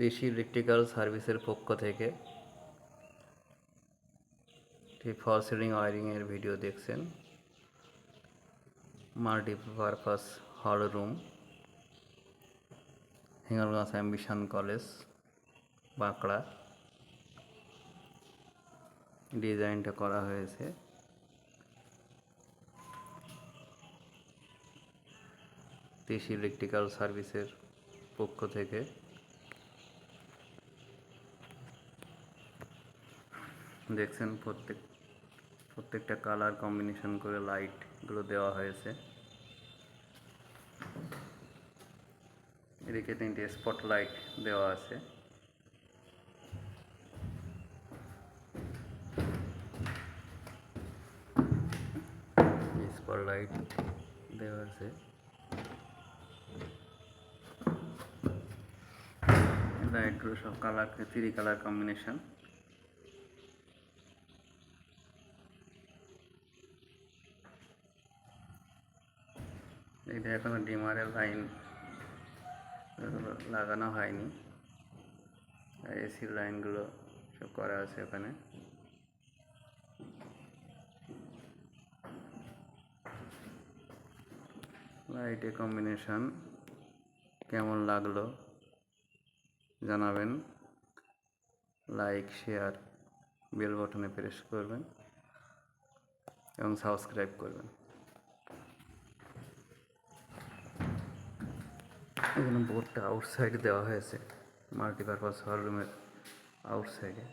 কৃষি ইলেকট্রিক্যাল সার্ভিসের পক্ষ থেকে ফল সিলিং ওয়ারিংয়ের ভিডিও দেখছেন। Multipurpose hall room, Hingalganj ambition college, Bankra. ডিজাইনটা করা হয়েছে কৃষি ইলেকট্রিক্যাল সার্ভিসের পক্ষ থেকে। দেখছেন প্রত্যেকটা কালার কম্বিনেশন করে লাইটগুলো দেওয়া হয়েছে। এদিকে 3টে স্পটলাইট দেওয়া আছে। স্পটলাইট দেওয়া আছে। লাইটগুলো সব কালার 3 কালার কম্বিনেশন। এটা এখনো ডিমারের লাইন লাগানো হয়নি, এসির লাইনগুলো সব করা আছে ওখানে। লাইটের কম্বিনেশন কেমন লাগলো জানাবেন। লাইক, শেয়ার, বেল বাটনে প্রেস করবেন এবং সাবস্ক্রাইব করবেন। এখানে বোর্ডটা আউটসাইডে দেওয়া হয়েছে, মাল্টিপারপাস হল রুমের আউটসাইডে।